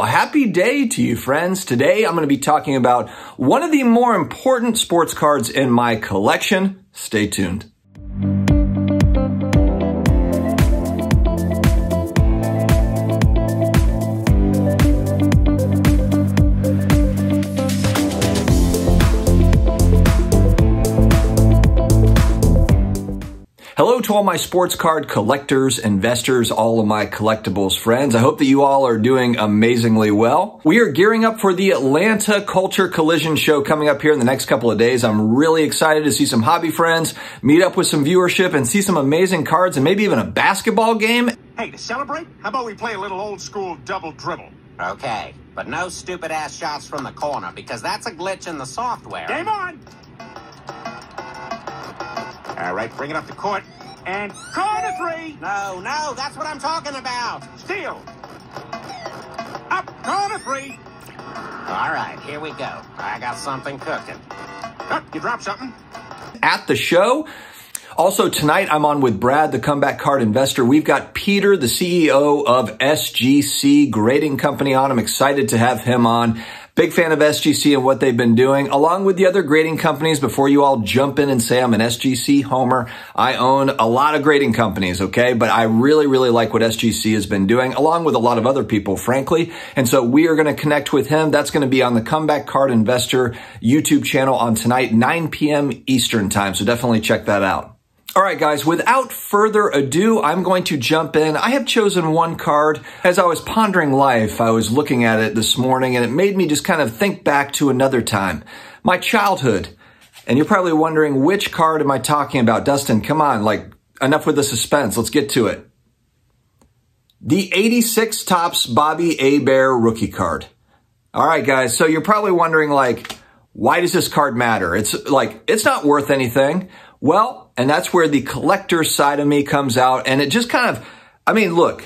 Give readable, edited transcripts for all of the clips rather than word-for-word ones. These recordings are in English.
Well, happy day to you, friends. Today, I'm going to be talking about one of the more important sports cards in my collection. Stay tuned. Hello to all my sports card collectors, investors, all of my collectibles friends. I hope that you all are doing amazingly well. We are gearing up for the Atlanta Culture Collision Show coming up here in the next couple of days. I'm really excited to see some hobby friends, meet up with some viewership, and see some amazing cards and maybe even a basketball game. Hey, to celebrate, how about we play a little old school double dribble? Okay, but no stupid ass shots from the corner because that's a glitch in the software. Game on! All right, bring it up the court. And corner three! No, that's what I'm talking about. Steal! Up, corner three! All right, here we go. I got something cooking. Oh, you dropped something. At the show. Also tonight, I'm on with Brad, the comeback card investor. We've got Peter, the CEO of SGC Grading Company on. I'm excited to have him on. Big fan of SGC and what they've been doing, along with the other grading companies. Before you all jump in and say I'm an SGC homer, I own a lot of grading companies, okay? But I really, really like what SGC has been doing, along with a lot of other people, frankly. And so we are going to connect with him. That's going to be on the Comeback Card Investor YouTube channel on tonight, 9 p.m. Eastern time. So definitely check that out. All right, guys, without further ado, I'm going to jump in. I have chosen one card. As I was pondering life, I was looking at it this morning, and it made me just kind of think back to another time, my childhood. And you're probably wondering, which card am I talking about? Dustin, come on, like, enough with the suspense. Let's get to it. The 86 Topps Bobby Hebert rookie card. All right, guys, so you're probably wondering, like, why does this card matter? It's not worth anything. Well, and that's where the collector side of me comes out. And it just kind of, I mean, look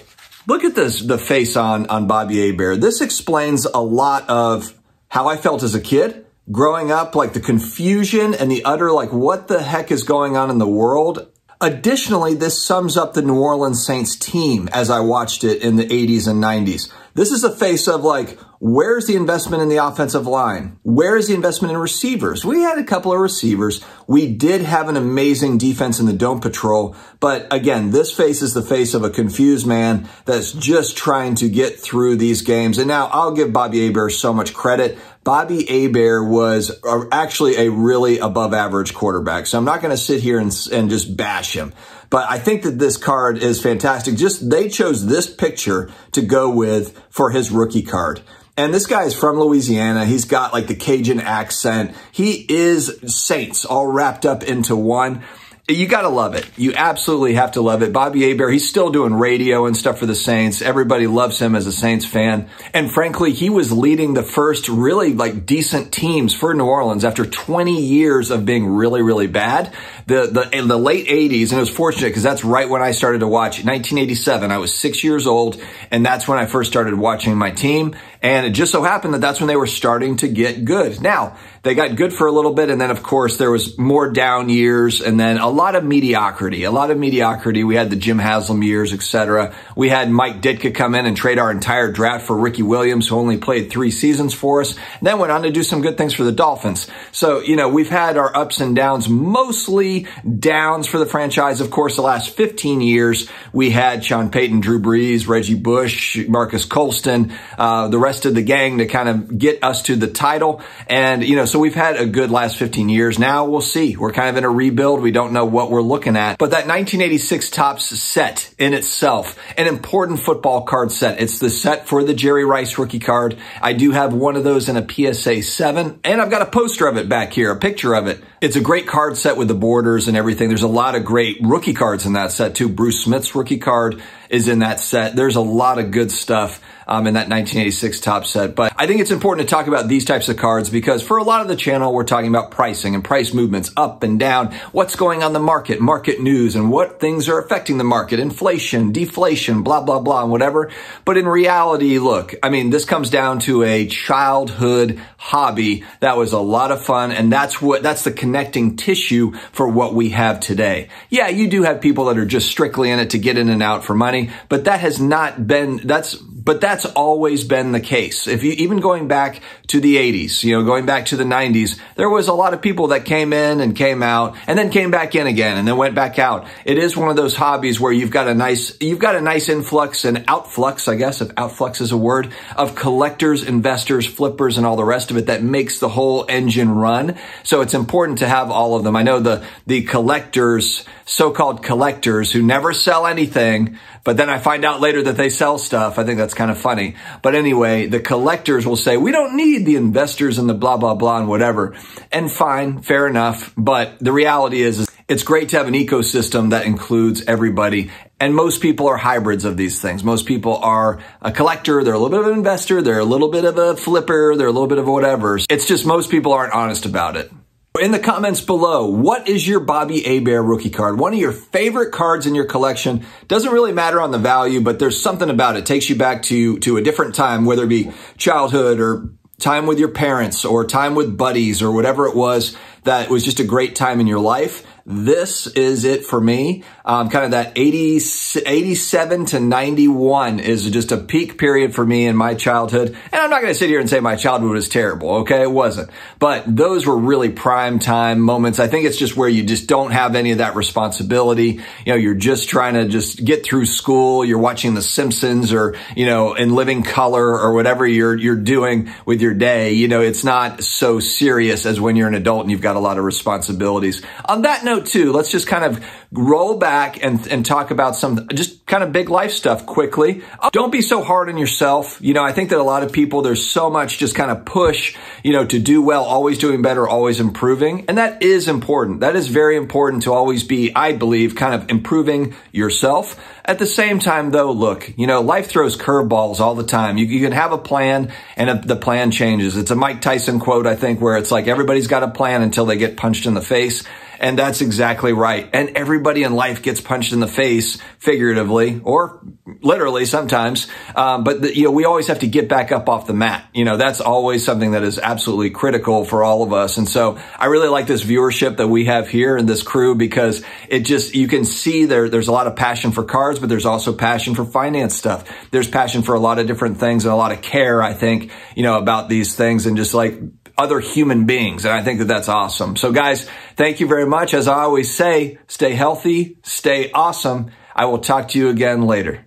at this, the face on Bobby Hebert. This explains a lot of how I felt as a kid growing up, like the confusion and the utter, like, what the heck is going on in the world? Additionally, this sums up the New Orleans Saints team as I watched it in the 80s and 90s. This is a face of, like, where's the investment in the offensive line? Where is the investment in receivers? We had a couple of receivers. We did have an amazing defense in the Dome Patrol. But again, this face is the face of a confused man that's just trying to get through these games. And now I'll give Bobby Hebert so much credit. Bobby Hebert was actually a really above average quarterback. So I'm not going to sit here and just bash him. But I think that this card is fantastic. Just they chose this picture to go with for his rookie card. And this guy is from Louisiana. He's got like the Cajun accent. He is Saints all wrapped up into one. You got to love it. You absolutely have to love it. Bobby Hebert, he's still doing radio and stuff for the Saints. Everybody loves him as a Saints fan. And frankly, he was leading the first really like decent teams for New Orleans after 20 years of being really, really bad. In the late 80s, and it was fortunate because that's right when I started to watch. 1987, I was 6 years old, and that's when I first started watching my team. And it just so happened that that's when they were starting to get good. Now, they got good for a little bit, and then, of course, there was more down years, and then a lot of mediocrity. We had the Jim Haslam years, etc. We had Mike Ditka come in and trade our entire draft for Ricky Williams, who only played 3 seasons for us, and then went on to do some good things for the Dolphins. So, you know, we've had our ups and downs, mostly downs for the franchise. Of course, the last 15 years, we had Sean Payton, Drew Brees, Reggie Bush, Marcus Colston, the rest of the gang to kind of get us to the title. And, you know, so we've had a good last 15 years. Now we'll see. We're kind of in a rebuild. We don't know what we're looking at. But that 1986 Topps set in itself, an important football card set. It's the set for the Jerry Rice rookie card. I do have one of those in a PSA 7. And I've got a poster of it back here, a picture of it. It's a great card set with the borders and everything. There's a lot of great rookie cards in that set too. Bruce Smith's rookie card is in that set. There's a lot of good stuff in that 1986 Topps set. But I think it's important to talk about these types of cards because for a lot of the channel, we're talking about pricing and price movements up and down, what's going on in the market, market news, and what things are affecting the market, inflation, deflation, blah, blah, blah, and whatever. But in reality, look, I mean, this comes down to a childhood hobby that was a lot of fun, and that's the connecting tissue for what we have today. Yeah, you do have people that are just strictly in it to get in and out for money, but that has not been, that's But that's always been the case. If you, even going back to the 80s, going back to the 90s, there was a lot of people that came in and came out and then came back in again and then went back out. It is one of those hobbies where you've got a nice influx and outflux, I guess, if outflux is a word, of collectors, investors, flippers, and all the rest of it that makes the whole engine run. So it's important to have all of them. I know the collectors, so-called collectors who never sell anything, but then I find out later that they sell stuff. I think that's kind of funny. But anyway, the collectors will say, we don't need the investors and the blah, blah, blah and whatever. And fine, fair enough. But the reality is it's great to have an ecosystem that includes everybody. And most people are hybrids of these things. Most people are a collector. They're a little bit of an investor. They're a little bit of a flipper. They're a little bit of whatever. It's just most people aren't honest about it. In the comments below, what is your Bobby Hebert rookie card? One of your favorite cards in your collection. Doesn't really matter on the value, but there's something about it. It takes you back to a different time, whether it be childhood or time with your parents or time with buddies or whatever it was that was just a great time in your life. This is it for me. Kind of that 87 to 91 is just a peak period for me in my childhood. And I'm not going to sit here and say my childhood was terrible. Okay, it wasn't. But those were really prime time moments. I think it's just where you just don't have any of that responsibility. You're just trying to just get through school. You're watching The Simpsons or, in living color or whatever you're doing with your day. It's not so serious as when you're an adult and you've got a lot of responsibilities. On that note, too, let's just kind of roll back and talk about some just kind of big life stuff quickly. Don't be so hard on yourself. I think that a lot of people, there's so much just kind of push, to do well, always doing better, always improving. And that is important. That is very important to always be, I believe, kind of improving yourself. At the same time, though, look, life throws curveballs all the time. You can have a plan and the plan changes. It's a Mike Tyson quote, I think, where it's like everybody's got a plan until they get punched in the face. And that's exactly right. And everybody in life gets punched in the face, figuratively or literally sometimes. But we always have to get back up off the mat. That's always something that is absolutely critical for all of us. And so I really like this viewership that we have here and this crew because you can see there's a lot of passion for cards, but there's also passion for finance stuff. There's passion for a lot of different things and a lot of care, I think, about these things and just like other human beings. And I think that that's awesome. So guys, thank you very much. As I always say, stay healthy, stay awesome. I will talk to you again later.